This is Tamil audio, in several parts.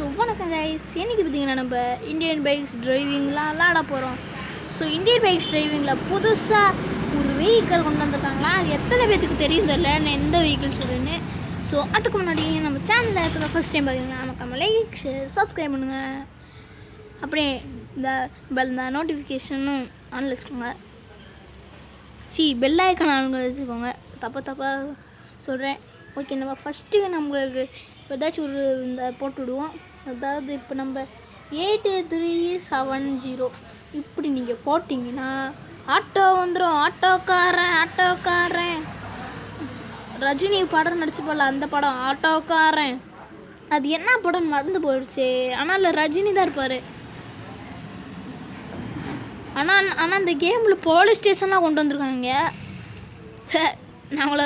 ஸோ வணக்கம் கைஸ், இன்றைக்கி பார்த்தீங்கன்னா நம்ம இந்தியன் பைக்ஸ் டிரைவிங்லாம் விளாட போகிறோம். ஸோ இந்தியன் பைக்ஸ் டிரைவிங்கில் புதுசாக ஒரு வெஹிக்கிள் கொண்டு வந்திருக்காங்களா, அது எத்தனை பேத்துக்கு தெரியும் தெரியல நான் எந்த வெஹிக்கிள் சொல்கிறேன்னு. ஸோ அதுக்கு முன்னாடி நம்ம சேனலில் இருக்கிற ஃபஸ்ட் டைம் பார்த்தீங்கன்னா நம்ம லைக் சப்ஸ்கிரைப் பண்ணுங்கள், அப்படியே இந்த நோட்டிஃபிகேஷனும் ஆன்ல வச்சுக்கோங்க. பெல் ஐக்கான் ஆன்ல வச்சுக்கோங்க. தப்பாக சொல்கிறேன். ஓகே, நம்ம ஃபஸ்ட்டு நம்மளுக்கு ஏதாச்சும் ஒரு இந்த போட்டு விடுவோம். அதாவது இப்போ நம்ம 8370 இப்படி நீங்கள் போட்டிங்கன்னா ஆட்டோ வந்துடும். ஆட்டோக்காரன் ரஜினி படம் நடிச்சுப்பால, அந்த படம் ஆட்டோக்காரன். அது என்ன படம் மறந்து போயிடுச்சு, ஆனால் ரஜினி தான் இருப்பார். ஆனால் அந்த கேமில் போலீஸ் ஸ்டேஷன்லாம் கொண்டு வந்திருக்காங்க. நான் உங்களை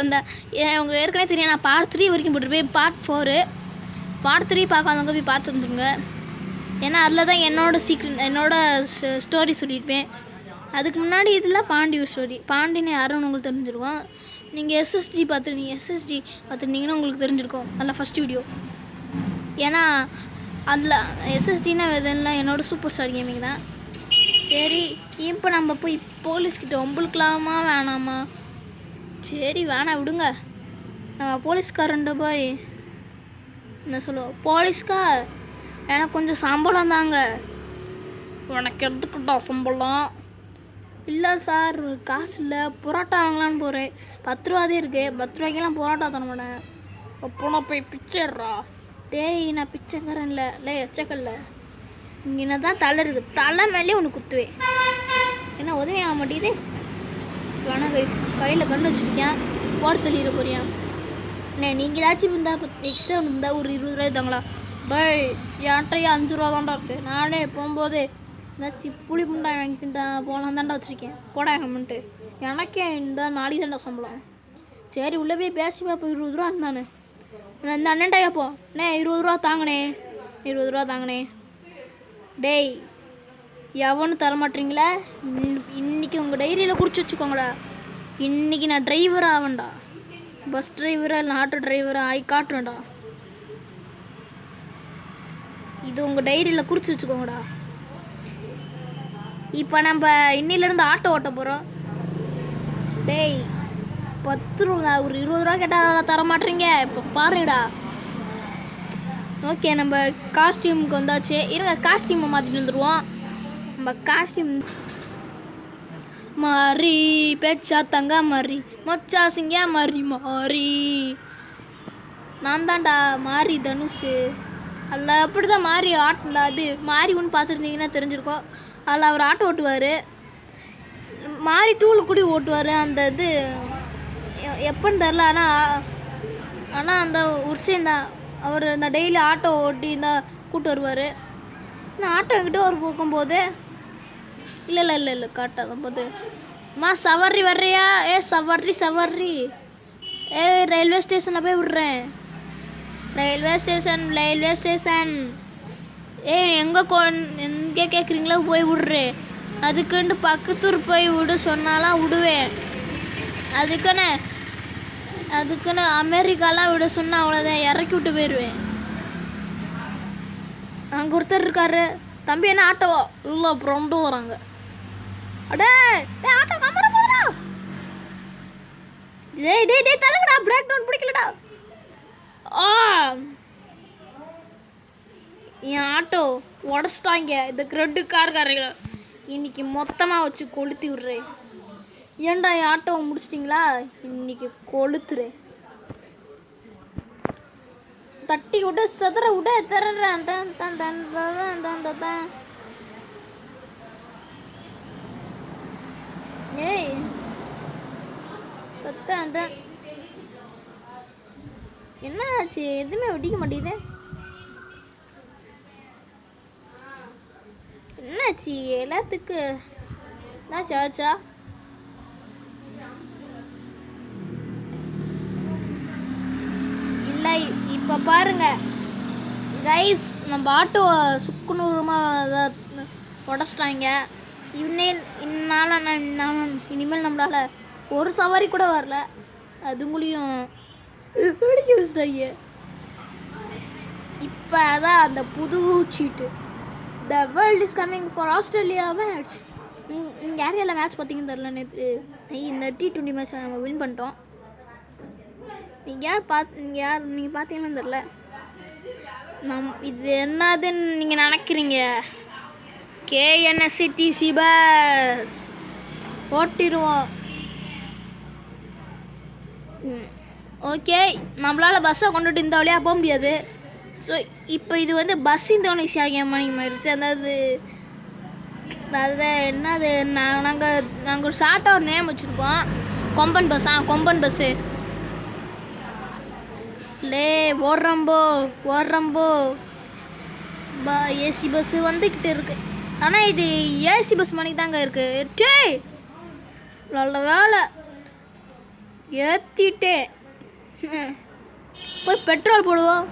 உங்கள் ஏற்கனவே தெரியும், நான் பார்ட் 3 வரைக்கும் போட்டிருப்பேன். பார்ட் 3 பார்க்காதவங்க போய் பார்த்து வந்துருங்க. ஏன்னா அதில் தான் என்னோட ஸ்டோரி சொல்லியிருப்பேன். அதுக்கு முன்னாடி இதில் பாண்டியூர் ஸ்டோரி. பாண்டின்னு யாரும் உங்களுக்கு தெரிஞ்சிருக்கும். நீங்கள் எஸ்எஸ்டி பார்த்துருந்தீங்கன்னா உங்களுக்கு தெரிஞ்சிருக்கும். அதில் ஃபஸ்ட் வீடியோ. ஏன்னா அதில் எஸ்எஸ்டின்னா எதுனா என்னோடய சூப்பர் ஸ்டார் கேமிங் தான். சரி, இப்போ நம்ம போய் போலீஸ்கிட்ட ஒம்பளுக்கலாமா வேணாமா? சரி வேணாம், விடுங்க. நம்ம போலீஸ்காரன்ட்ட போய் என்ன சொல்லுவோம், போலீஸ்கார் எனக்கு கொஞ்சம் சம்பளம் தாங்க. உனக்கு எடுத்துக்கிட்டா சம்பளம்? இல்லை சார், காசு இல்லை, புரோட்டா வாங்கலான்னு போகிறேன். 10 ரூபாதே இருக்குது, 10 ரூபாய்க்கெல்லாம் புரோட்டா தர மாட்டேன். அப்போ நான் போய் பிச்சைடுறா. டேய், நான் பிச்சைக்காரன் இல்லை எச்சக்கல்ல. இங்கே என்ன தான் தலை இருக்குது, தலை மேலே ஒன்று குத்துவேன். என்ன உதவி ஆக மாட்டேங்குது? வேணா கையில் கண்ணு வச்சுருக்கேன், போட தள்ளிட போறியான். நீங்கள் ஏதாச்சும் இருந்தால் எக்ஸ்ட்ரா ஒன்று இருந்தால் ஒரு 20 ரூபாய் தாங்களா? டேய், என்கிட்டயே 5 ரூபா தான்டா இருக்குது. நானே போகும்போது ஏதாச்சும் புளி புண்டாய் வாங்கி தின்ட்டா போகலாம் தாண்டா வச்சுருக்கேன். போடா அமௌண்ட்டு எனக்கே இந்த நாளைக்கு தாண்டா சம்பளம். சரி, உள்ளே போய் பேசி பார்ப்போம். 20 ரூபா இருந்தானே இந்த அண்ணன்டா கேட்போம். 20 ரூபா தாங்கண்ணே, 20 ரூபா தாங்கண்ணே. டேய், எவனு தரமாட்டீங்களா? இன்றைக்கி உங்கள் டைரியில் குறிச்சி வச்சுக்கோங்களா. இன்றைக்கி நான் டிரைவராக ஆவேன்டா. பஸ் டிரைவராக இல்லை ஆட்டோ டிரைவராக ஆகி காட்டுவேன்டா. இது உங்கள் டைரியில் குறிச்சி வச்சுக்கோங்கடா. இப்போ நம்ம இன்னிலேருந்து ஆட்டோ ஓட்ட போகிறோம். டேய், 10 ரூபா ஒரு 20 ரூபா கேட்டால் தரமாட்டீங்க. இப்போ பாருங்கடா. ஓகே, நம்ம காஸ்டியூமுக்கு வந்தாச்சு. இருங்க, காஸ்டியூமை மாற்றிட்டு வந்துடுவோம். நம்ம காஸ்டியூம் மாறி பேச்சா தங்க மாறி மொச்சா சிங்க மாறி நான் தான்டா மாறி தனுஷு. அதில் அப்படி தான் மாறி ஆட்டில் அது மாறி ஒன்று பார்த்துருந்தீங்கன்னா தெரிஞ்சிருக்கோம். அதில் அவர் ஆட்டோ ஓட்டுவார். மாறி டூவில் கூட ஓட்டுவார். அந்த இது எப்போன்னு தெரில. ஆனால் அந்த உற்சயம் தான் அவர் இந்த டெய்லி ஆட்டோ ஓட்டி இந்த கூட்டு வருவார். நான் ஆட்டோ என்கிட்ட ஒரு போகும்போது இல்லை காட்டாத போது சவாரி வர்றியா? சவாரி ரயில்வே ஸ்டேஷனில் போய் விட்றேன். ரயில்வே ஸ்டேஷன் எங்கே கேட்குறீங்களோ போய் விட்றேன். அதுக்குன்ட்டு பக்கத்தூர் போய் விடு சொன்னாலாம் விடுவேன். அதுக்குன்னு அமெரிக்காலாம் விட சொன்னால் அவ்வளோதான், இறக்கி விட்டு போயிடுவேன். அங்கே ஒருத்தர் இருக்காரு. தம்பி, என்ன ஆட்டோவா? இல்லை, அப்புறம் 2 வராங்க. அடே ஆட்டோ கம்பர போதுடா. டேய் தலங்கடா, பிரேக் டவுன் பிடிக்கலடா. என் ஆட்டோ உடச்சிட்டாங்க இந்த கிரெட்டு கார்காரங்க. இன்னைக்கு மொத்தமாக வச்சு கொளுத்தி விட்றேன். ஏன்டா என் ஆட்டோவை முடிச்சிட்டிங்களா? இன்னைக்கு கொளுத்துறேன். தட்டி விட சதுர விட தர்றேன். ஏய் என்ன ஆச்சு? எதுவுமே வெடிக்க மாட்டேங்குது. என்னாச்சு எல்லாத்துக்கு? என்னாச்சு ஆச்சா? இல்லை, இப்போ பாருங்க கைஸ், நம்ம ஆட்டோவை சுக்குநூறுமாக உடச்சிட்டாங்க. இனிமேல் நம்மளால் ஒரு சவாரி கூட வரல. அதுங்களையும் வெடிக்க வச்சுட்டாங்க. இப்போ அதான் அந்த புது சீட்டு. The world is coming for Australia match. இங்கே யாரையெல்லாம் மேட்ச் பார்த்தீங்கன்னு தெரில. நேற்று இந்த T20 மேட்ச் நம்ம வின் பண்ணிட்டோம். நீங்கள் பார்த்தீங்கன்னு தெரில. இது என்னதுன்னு நீங்கள் நினைக்கிறீங்க? KNSTC bus ஓட்டிடுவோம். ஓகே, நம்மளால் பஸ்ஸை கொண்டுட்டு இந்த வழியாக போக முடியாது. ஸோ இப்போ இது வந்து பஸ் இந்தோனேஷியா கேம் ஆயிடுச்சு. அதாவது என்னது, நாங்கள் ஒரு ஷார்ட்டாக ஒரு நேம் வச்சுருக்கோம். கொம்பன் பஸ்ஸு. லே ஓடுறம்போ ஏசி பஸ்ஸு வந்துக்கிட்டு இருக்கு. ஆனால் இது ஏசி பஸ் மணிக்கு தாங்க இருக்குது. டேய் நல்ல வேலை ஏற்றிட்டேன். போய் பெட்ரோல் போடுவோம்.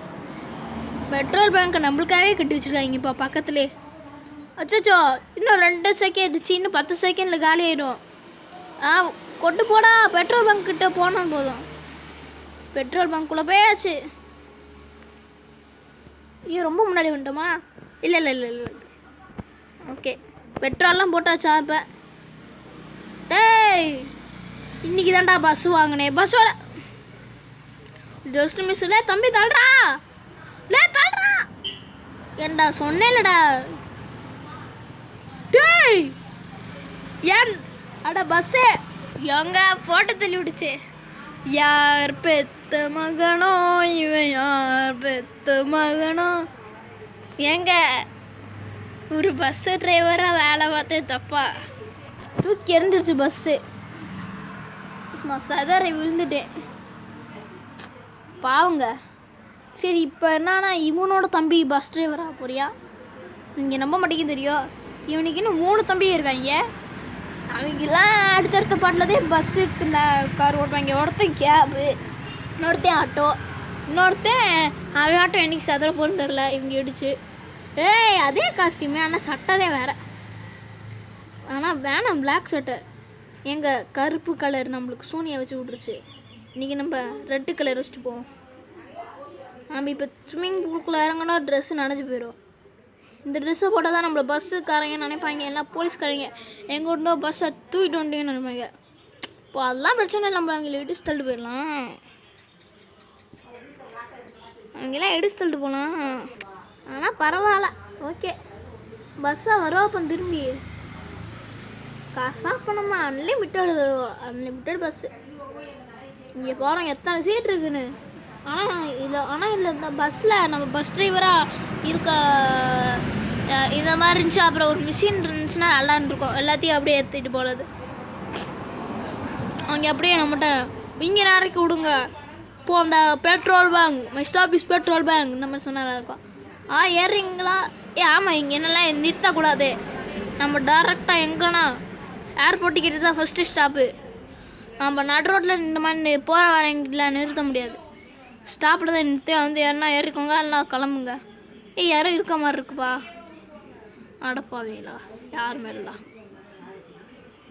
பெட்ரோல் பேங்க்கை நம்மளுக்காகவே கட்டி வச்சுருக்காங்க இப்போ பக்கத்துலேயே. அச்சோ, இன்னும் 2 செகண்ட், இன்னும் 10 செகண்டில் காலி ஆகிடும். கொண்டு போடா, பெட்ரோல் பங்க் கிட்ட போனால் போதும். பெட்ரோல் பங்க்குள்ளே போயாச்சு. ரொம்ப முன்னாடி வந்துட்டோமா? இல்லை. ஓகே, பெட்ரோல்லாம் போட்டாச்சா? இப்போ டேய் இன்னைக்கு தான்டா பஸ் வாங்கினேன். பஸ்ஸோட ஜஸ்ட் மிஸ்ல தம்பி தள்ளுறா. ஏன்டா சொன்னேன்லடா. டேய் ஏன் அட பஸ்ஸே எங்க போட்டு தள்ளி விடுச்சு. யார் பெத்த மகனோ இவன், யார் பெத்த மகனோ. ஏங்க ஒரு பஸ்ஸு டிரைவராக வேலை பார்த்தேன் தப்பா? தூக்கி எறிஞ்சிருச்சு பஸ்ஸு. சதறி விழுந்துட்டேன் பாவுங்க. சரி, இப்போ என்னன்னா இவனோட தம்பி பஸ் டிரைவராக போறியா? நீங்கள் நம்ப மாட்டேங்க தெரியும். இவனுக்கு இன்னும் 3 தம்பி இருக்காங்க. அவங்கெல்லாம் அடுத்தடுத்த பாட்டில்தான் பஸ்ஸுக்கு இந்த கார் ஓட்டுவாங்க. ஒருத்தன் கேபு, இன்னொருத்தன் ஆட்டோ, இன்னொருத்தன் அவன் ஆட்டோ என்னைக்கு சதுர போன்னு தெரில. இவங்க இடிச்சு அதே காஸ்டியூமே, ஆனால் சட்டை வேறு. ஆனால் வேணாம் பிளாக் சட்டை. எங்கள் கருப்பு கலர் நம்மளுக்கு சூனியை வச்சு விட்ருச்சு. இன்றைக்கி நம்ம ரெட்டு கலர் வச்சுட்டு போவோம். நம்ம இப்போ ஸ்விம்மிங் பூலுக்குள்ளே இறங்கினா ட்ரெஸ்ஸு நனைஞ்சு போயிடும். இந்த ட்ரெஸ்ஸை போட்டால் தான் நம்மளை பஸ்ஸுக்காரங்க நினைப்பாங்க, எல்லாம் போலீஸ்காரங்க எங்கே இருந்தோ பஸ்ஸை தூக்கிட்டு வந்துட்டீங்கன்னு நினைப்பாங்க. இப்போ அதெல்லாம் பிரச்சனை இல்லை, நம்ம அவங்கள இடிச்சு தள்ளிட்டு போயிடலாம். அவங்கெல்லாம் இடிச்சு தள்ளிட்டு போகலாம். ஆனால் பரவாயில்ல, ஓகே. பஸ்ஸாக வருவாப்போ திரும்பி காசாக பண்ணோமா? Unlimited bus. இங்கே போகிறோம் எத்தனை சீட் இருக்குன்னு. ஆனால் இதில் இந்த பஸ்ஸில் நம்ம பஸ் டிரைவராக இருக்க இந்த மாதிரி இருந்துச்சு. அப்புறம் ஒரு மிஷின் இருந்துச்சுன்னா நல்லான்னு இருக்கும். எல்லாத்தையும் அப்படியே ஏற்றிட்டு போகிறது. அவங்க அப்படியே நம்மகிட்ட இங்கே இறக்கி விடுங்க போ, அந்த petrol bank, my stop is petrol bank இந்த மாதிரி சொன்னால் இருக்கும். ஏறுறீங்களா? ஆமாம், இங்கே என்னெல்லாம் நிறுத்தக்கூடாது. நம்ம டேரெக்டாக எங்கன்னா ஏர்போர்ட்டு கிட்ட தான் ஃபஸ்ட்டு ஸ்டாப்பு. நம்ம நடு ரோட்டில் இந்த மாதிரி போகிற வரவங்கலாம் நிறுத்த முடியாது. ஸ்டாப்பில் தான் நிறுத்தி வந்து யாருன்னா ஏறிக்கோங்க, எல்லாம் கிளம்புங்க. யாரும் இருக்க மாதிரி இருக்குப்பா. அடப்பாவீங்களா? யாருமே இல்லை.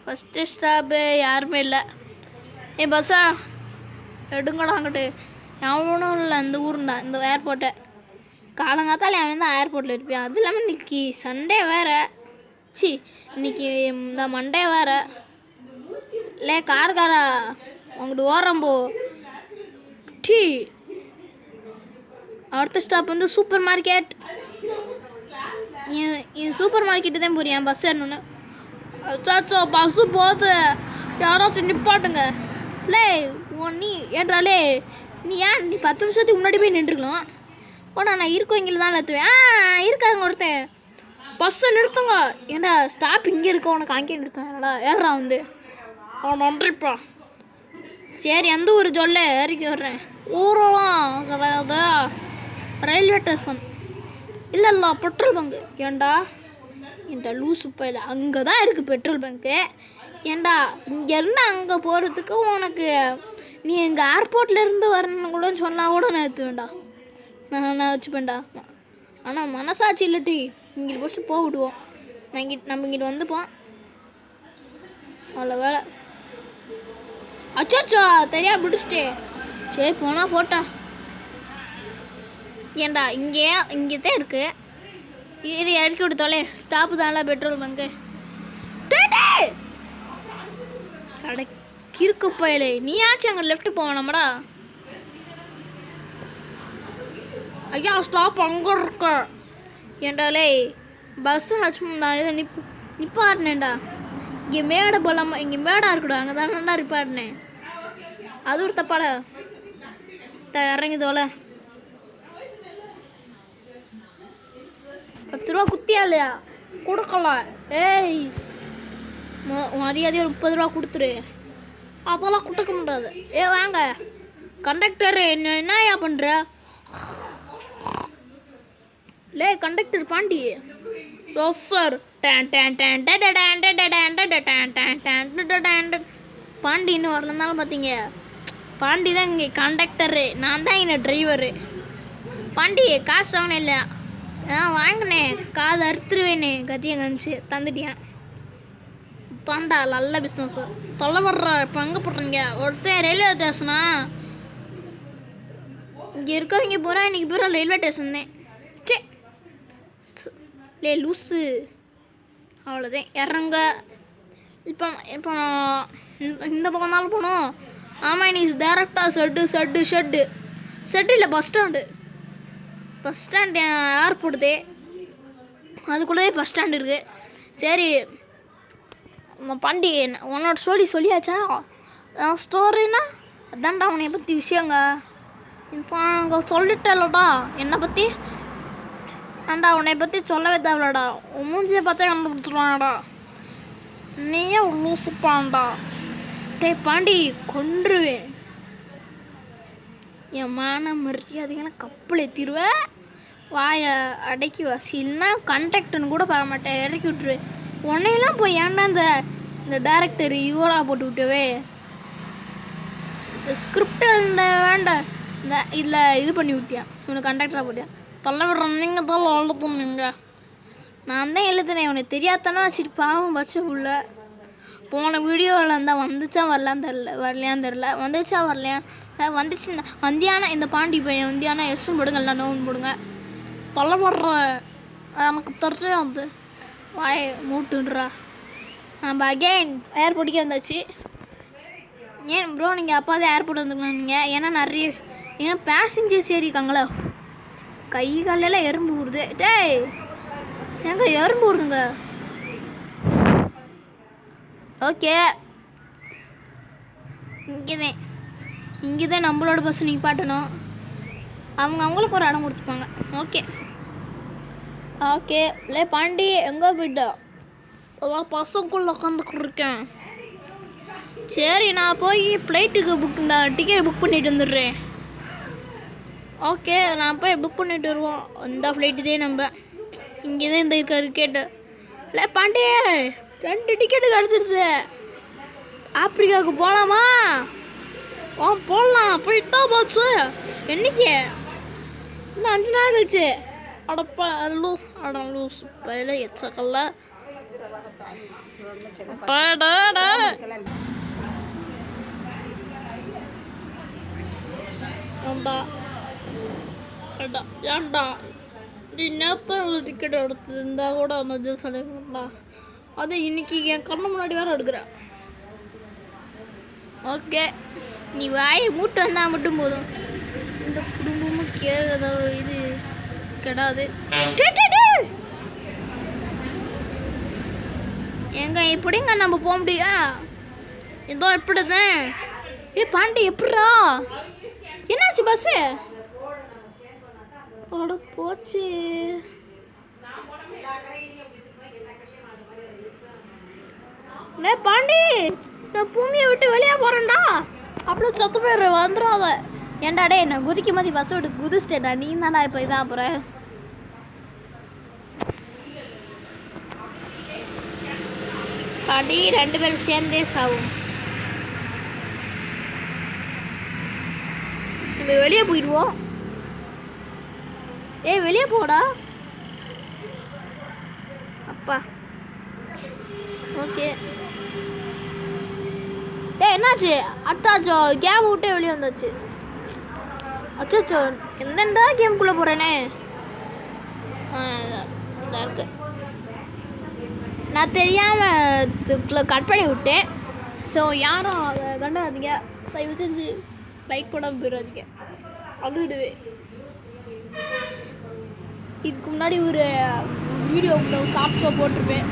ஃபஸ்ட்டு ஸ்டாப்பு யாருமே இல்லை. பஸ்ஸா எடுங்கடா அங்கிட்டு. எவனும் இல்லை இந்த ஊருண்டா, இந்த ஏர்போர்ட்டை. காலங்காத்தால் அவன் தான் ஏர்போர்ட்டில் இருப்பான். அது இல்லாமல் இன்றைக்கி சண்டே வேறு. இன்னைக்கு இந்த மண்டே வேறு. இல்லை கார்காரா உங்கள்கிட்ட ஓரம்போ. அடுத்த ஸ்டாப் வந்து சூப்பர் மார்க்கெட். என் சூப்பர் மார்க்கெட்டு தான் போறேன் பஸ் ஏறணுன்னு. அச்சாச்சோ பஸ்ஸு போகுது, யாராச்சும் நிப்பாட்டுங்க. லே நீ ஏன்றாலே நீ 10 நிமிஷத்துக்கு முன்னாடி போய் நின்றுக்கலாம். போடா, நான் இருக்கவங்கள தான் ஏற்றுவேன். இருக்காருங்க ஒருத்தன். பஸ்ஸை நிறுத்துங்க. ஏன்டா ஸ்டாப் இங்கே இருக்க, உனக்கு அங்கே நிறுத்தேன். ஏடா ஏறா வந்து நன்றிப்பா. சரி, எந்த ஊர் சொல்ல இறக்கி வர்றேன். ஊரெல்லாம் கிடையாது, ரயில்வே ஸ்டேஷன். இல்லை பெட்ரோல் பங்கு. ஏண்டா லூசு போயில, அங்கே தான் இருக்குது பெட்ரோல் பங்க்கு. ஏண்டா இங்கேருந்து அங்கே போகிறதுக்கு உனக்கு நீ எங்கள் ஏர்போர்ட்லேருந்து வரணுன்னு கூட சொன்னால் கூட நான் எடுத்து வேண்டாம், நான் வச்சுப்பேன்டா. ஆனால் மனசாட்சி இல்லட்டி இங்கே ஃபஸ்ட்டு போக விடுவோம். நம்ம இங்கிட்டு வந்துப்போம். அவ்வளோ வேலை. அச்சோச்சோ தெரியாம பிடிச்சிட்டே. சரி போனால் போட்டா. ஏண்டா இங்கே தான் இருக்கு. இரு இறக்கி விடுத்தாலே ஸ்டாப்பு தான்ல பெட்ரோல் பங்கு. அட கிறுக்கு பயலே, நீயாச்சும் அங்கே லெஃப்ட் போவேணாமடா. ஐயா ஸ்டாப் அங்கே இருக்க. ஏண்டாலே பஸ்ஸு லட்சுமணா இதை நிப்பாட்டினேன்டா. இங்கே மேடை போலாமா? இங்கே மேடாக இருக்குடா, அங்கே தானடா நிப்பாட்டினேன். அது ஒரு தப்பாடா. இறங்கிதோல 10 ரூபா குத்தியா இல்லையா? கொடுக்கலாம். ஏய் மரியாதையை 30 ரூபா கொடுத்துரு. அதெல்லாம் கொடுக்க முடியாது. வாங்க கண்டக்டர், என்னயா பண்ணுற? லே கண்டக்டர் பாண்டி சார் பாண்டி இன்னும் வரலனாலும் பார்த்தீங்க. பாண்டி தான் இங்கே கண்டக்டரு, நான் தான் இங்கே டிரைவரு. பாண்டி காசு வாங்கினே இல்லையா? வாங்கினேன், காது அறுத்துருவேனே. கத்தியை கணிச்சு தந்துட்டியேன். தாண்டா நல்ல பிஸ்னஸ். தொல்லை படுற. இப்போ எங்கே போடுறீங்க? ஒருத்தர் ரயில்வே ஸ்டேஷனா? இங்கே இருக்கிறவங்க போகிறா இன்றைக்கி போகிற ரயில்வே ஸ்டேஷன் தான். சே லே லூஸு. அவ்வளோதான் இறங்க. இப்போ இப்போ இந்த பக்கம் தானே போகணும். ஆமாம் நீ டேரெக்டாக ஷெட்டு இல்லை பஸ் ஸ்டாண்டு ஏர்போர்ட்டுதே, அதுக்குள்ளே பஸ் ஸ்டாண்டு இருக்குது. சரி பாண்டி உன்னோட ஸ்டோரி சொல்லியாச்சா? ஸ்டோரின்னா அதான்டா உன்னை பற்றி விஷயங்க அங்கே சொல்லிட்டேன்லடா. என்னை பற்றி ஆண்டா உன்னை பற்றி சொல்லவே தேவைலடா. உன் மூஞ்சியை பார்த்தே கண்டுபிடிச்சிருவாங்கடா. நீயே ஒரு லூசுப்பான்டா. டே பாண்டி கொன்றுவேன். என் மான மரியாதையான கப்பல் ஏற்றிடுவேன். வாய அடக்கி வசில்னா கண்டக்டர்னு கூட பார்க்க மாட்டேன், இறக்கி விட்டுருவேன். உன்னையெல்லாம் போய் ஏன்டா இந்த டேரக்டர் இவரா போட்டு விட்டுவே. இந்த ஸ்கிரிப்ட் வேண்டாம் இந்த இதில் இது பண்ணி விட்டியா, இவனை கண்டக்டராக போட்டியா. தொல்லை விடுறோம் நீங்கள் தான் எழுதணும். நீங்கள் நான் தான் எழுதுனேன். உனக்கு தெரியாதானே வச்சுட்டு பாவம் வச்ச உள்ள. போன வீடியோவில் இருந்தால் வந்துச்சா வரலையான்னு தெரில. வந்துச்சா வரலையா? வந்துச்சு வந்தியானா இந்த பாண்டி பையன் வந்தியானா எஸ்ஸும் போடுங்க, இல்லை நோவும் போடுங்க. தொல்லை போடுற எனக்கு தெரிஞ்சே வந்து வாய மூட்டுன்றா. நம்ம அகெயின் ஏர்போர்ட்டுக்கே வந்தாச்சு. ஏன் ப்ரோ நீங்கள் அப்பாதான் ஏர்போர்ட் வந்துருக்கலாம் நீங்கள்? ஏன்னா பேசஞ்சர்ஸ் ஏறிக்காங்களா? கை காலெல்லாம் எறும்பு விடுது. டேய் எங்க எறும்பு விடுதுங்க. ஓகே இங்கேதான் நம்மளோட பஸ் நிப்பாட்டணும். அவங்களுக்கு ஒரு இடம் கொடுத்துப்பாங்க. ஓகே இல்லை பாண்டி எங்கே போயிட்டா? அதான் பசங்களுக்குள்ள உட்காந்துக்கிட்டு இருக்கேன். சரி நான் போய் ஃப்ளைட்டுக்கு இந்த டிக்கெட் புக் பண்ணிட்டு வந்துடுறேன். ஓகே நான் போய் புக் பண்ணிட்டு வருவோம். இந்த ஃப்ளைட்டு தான் நம்ம இங்கே தான் இந்த இருக்க டிக்கெட்டு. இல்லை பாண்டி 2 டிக்கெட்டு கிடச்சிருச்சு. ஆப்பிரிக்காவுக்கு போகலாமா? போடலாம். போயிட்டா போச்சு. என்னைக்கு? இன்னும் 5 நாள் கழிச்சு. அடப்பா லூஸ் பயில எச்சக்கல்ல. ஏன்டா நீ நேற்று டிக்கெட் எடுத்துருந்தா கூட வந்து சொல்லிடா. அது இன்னைக்கு என் கண்ணு முன்னாடி வேற எடுக்கிறேன். ஓகே நீ வாயை மூட்டு வந்தால் மட்டும் போதும். இந்த குடும்பமும் இது கெடாது. எங்க எப்படிங்க நம்ம போக முடியும்? ஏதோ எப்படிதான். பாண்டி எப்படா என்னாச்சு பஸ்ஸு? போச்சு. பாண்டி நான் பூமியை விட்டு வெளியே போறேன்டா. அப்படியே சத்து போயிடுற வந்துடாத. ஏன்டா டே நான் குதிக்கும் போது பஸ் விட்டு குதிச்சிட்டேடா. நீ தான்டா இப்போ இதாக போகிற. பாண்டி 2 பேரும் சேர்ந்தே சாவும். நம்ம வெளியே போயிடுவோம். வெளியே போடா அப்பா. ஓகே என்னாச்சு? அத்தாச்சோ கேம் விட்டே வெளியே வந்தாச்சு. அச்சோ எந்தெந்த கேம்குள்ளே போகிறேனே. இதாக இருக்கு. நான் தெரியாமல் கட் பண்ணி விட்டேன். ஸோ யாரும் அதை கண்டாதீங்க. தயவு செஞ்சு லைக் போடாமல் போயிடாதீங்க. அழுதுடுவேன். இதுக்கு முன்னாடி ஒரு வீடியோ ஷார்ட்ஸோ போட்டிருப்பேன்.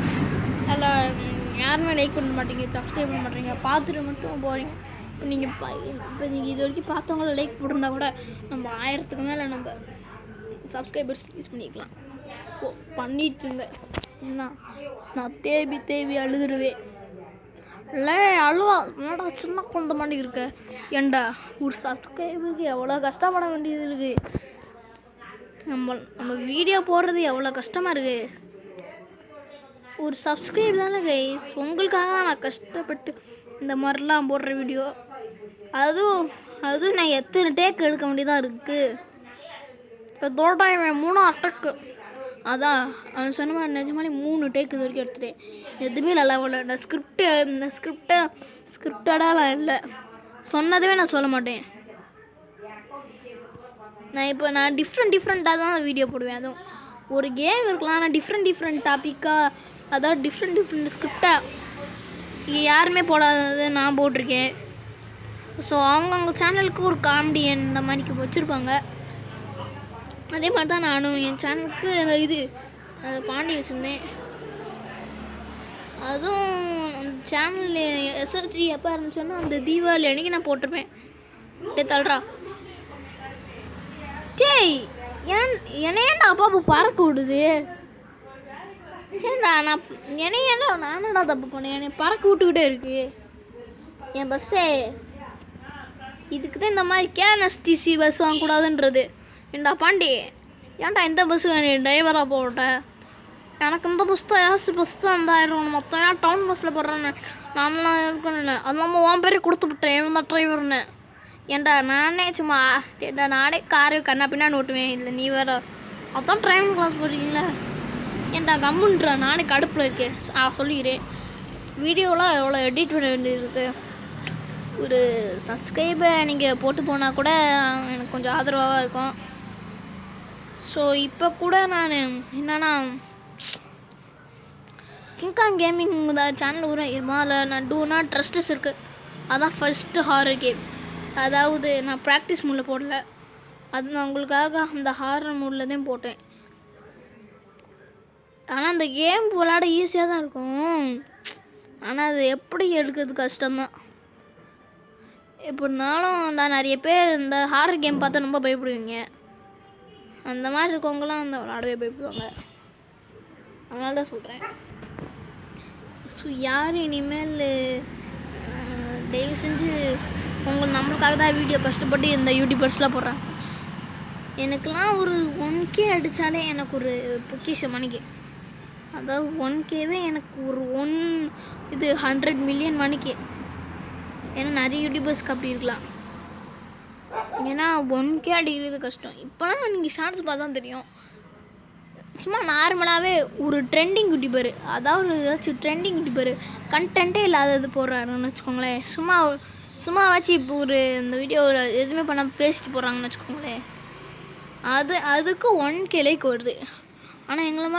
அதில் யாருமே லைக் பண்ண மாட்டீங்க, சப்ஸ்கிரைப் பண்ண மாட்டீங்க, பார்த்துட்டு மட்டும் போகிறீங்க. இப்போ நீங்கள் இது வரைக்கும் பார்த்தவங்கள லைக் போட்டிருந்தா கூட நம்ம 1000க்கு மேலே நம்ம சப்ஸ்கிரைபர்ஸ் யூஸ் பண்ணிக்கலாம். ஸோ பண்ணிட்டுருங்க. நான் தேவி அழுதுடுவேன். இல்லை அழுவா என்னடா சின்ன குழந்த மாதிரி இருக்க. ஏண்டா ஒரு சப்ஸ்கிரைபருக்கு எவ்வளோ கஷ்டப்பட வேண்டியது இருக்குது. நம்ம வீடியோ போடுறது எவ்வளோ கஷ்டமாக இருக்குது. ஒரு சப்ஸ்கிரைப் தானே கைஸ், உங்களுக்காக தான் நான் கஷ்டப்பட்டு இந்த மாதிரிலாம் போடுற வீடியோ. அதுவும் நான் எத்தனை டேக் எடுக்க வேண்டியதாக இருக்குது. இப்போ தோட்டம் 3 அட்டக்கு. அதான் அவன் சொன்ன மாதிரி நிஜமாலே 3 டேக் இது வரைக்கும் எடுத்துட்டேன். எதுவுமே நல்லா இல்லை. நான் ஸ்கிரிப்டடாலாம் இல்லை, சொன்னதவே நான் சொல்ல மாட்டேன். நான் டிஃப்ரெண்ட்டாக தான் வீடியோ போடுவேன். அதுவும் ஒரு கேம் இருக்கலாம், ஆனால் டிஃப்ரெண்ட் டாப்பிக்காக, அதாவது டிஃப்ரெண்ட் ஸ்கிரிப்டாக யாருமே போடாதது நான் போட்டிருக்கேன். ஸோ அவங்க சேனலுக்கு ஒரு காமெடி இந்த மாதிரிக்கு வச்சுருப்பாங்க. அதே மாதிரி தான் நானும் என் சேனலுக்கு அதை பாண்டி வச்சுருந்தேன். அதுவும் அந்த சேனல் SR3 எப்போ இருந்துச்சோன்னா அந்த தீபாவளி அன்றைக்கி நான் போட்டிருப்பேன். தள்ளுறா டேய், என்னையேண்டா அப்பா பறக்க விடுது. ஏண்டா நானடா தப்பு பண்ணேன். என்னை பறக்க விட்டுக்கிட்டே இருக்கு என் பஸ்ஸே. இதுக்கு தான் இந்த மாதிரி KNSTC பஸ் வாங்கக்கூடாதுன்றது. ஏண்டா பாண்டி, ஏன்டா இந்த பஸ்ஸு டிரைவராக போட்ட? எனக்கு இந்த பஸ் தான் இருந்தாயிரம். மொத்தம் டவுன் பஸ்ஸில் போடுறேன்னு நான்லாம் இருக்கணுன்னு. அது இல்லாமல் உன் பேரே கொடுத்து விட்டேன் இவன் தான் டிரைவர்னு. ஏண்டா நானே காரு கண்ணா பின்னான்னு ஓட்டுவேன். இல்லை நீ வேற அதான் டிரைவிங் கிளாஸ் போடுறீங்களா? ஏண்டா கம்முன்றா, நானே கடுப்பில் இருக்கேன். சொல்லிக்கிறேன். வீடியோலாம் எவ்வளோ எடிட் பண்ண வேண்டியது இருக்குது. ஒரு சப்ஸ்கிரைபை நீங்கள் போட்டு போனால் கூட எனக்கு கொஞ்சம் ஆதரவாக இருக்கும். ஸோ இப்போ கூட நான் என்னன்னா கிங்காங் கேமிங் சேனல் இருமால நான் டூ நாட் ட்ரஸ்டஸ் இருக்குது. அதான் ஃபஸ்ட்டு ஹாரர் கேம். அதாவது நான் ப்ராக்டிஸ் மூடில் போடல, அது நான் உங்களுக்காக அந்த ஹாரர் மூடில் தான் போட்டேன். ஆனால் அந்த கேம் விளாட ஈஸியாக தான் இருக்கும், ஆனால் அது எப்படி எடுக்கிறது கஷ்டம்தான். எப்படினாலும் நான் நிறைய பேர் இந்த ஹாரர் கேம் பார்த்தா ரொம்ப பயப்படுவீங்க. அந்த மாதிரி இருக்கவங்களாம் அந்த விளாடவே பயப்படுவாங்க. அதனால தான் சொல்கிறேன். ஸோ யார் இனிமேல் தயவு செஞ்சு நம்மளுக்காக தான் வீடியோ கஷ்டப்பட்டு இந்த யூடியூபர்ஸ்லாம் போடுறாங்க. எனக்கெலாம் ஒரு 1K அடித்தாலே எனக்கு ஒரு பொக்கிஷம் மணிக்கு. அதாவது 1Kவே எனக்கு ஒரு 100 மில்லியன் மணிக்கு. ஏன்னா நிறைய யூடியூபர்ஸ்க்கு அப்படி இருக்கலாம். ஏன்னா 1K அடிக்கிறது கஷ்டம். இப்போலாம் நீங்கள் ஷார்ட்ஸ் பார்த்தா தான் தெரியும். சும்மா நார்மலாகவே ஒரு ட்ரெண்டிங் யூடியூபர், அதாவது ஏதாச்சும் ட்ரெண்டிங் யூடியூபர் கண்டென்ட்டே இல்லாதது போடுறாருன்னு வச்சுக்கோங்களேன். சும்மா வச்சு இப்போ இந்த வீடியோவில் எதுவுமே பண்ணாமல் பேசிட்டு போடுறாங்கன்னு வச்சுக்கோங்களேன். அதுக்கு 1K லைக் வருது. ஆனால் எங்களை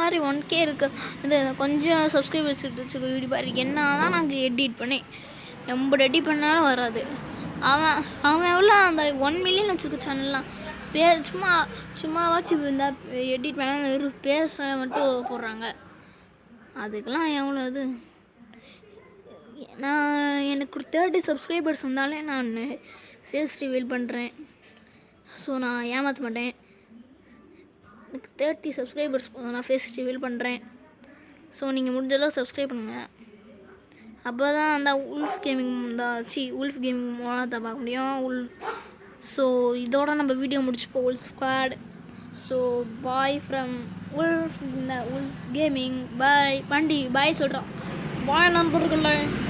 மாதிரி 1K இருக்குது இது கொஞ்சம் சப்ஸ்கிரைபர்ஸ் வச்சுருக்க யூடியூபர் என்ன தான் நாங்கள் எடிட் பண்ணி எடிட் பண்ணாலும் வராது. அவன் எவ்வளோ அந்த 1 மில்லியன் வச்சுருக்க சேனல்லாம் சும்மாவாச்சும் இந்த எடிட் பண்ண பேசுகிற மட்டும் போடுறாங்க. அதுக்கெல்லாம் எவ்வளோ இது. எனக்கு ஒரு 30 சப்ஸ்கிரைபர்ஸ் வந்தாலே நான் ஃபேஸ் ரிவீல் பண்ணுறேன். ஸோ நான் ஏமாற்ற மாட்டேன். எனக்கு 30 சப்ஸ்கிரைபர்ஸ் நான் ஃபேஸ் ரிவீல் பண்ணுறேன். ஸோ நீங்கள் முடிஞ்சளவு சப்ஸ்கிரைப் பண்ணுங்கள். அப்போ தான் அந்த உல்ஃப் கேமிங் மூலத்தை பார்க்க முடியும். ஸோ இதோட நம்ம வீடியோ முடிச்சுப்போம். Wolf Squad. So bye from Wolf Gaming. Bye Pandi bye சொல்கிறோம். பாய் நண்பர்களே.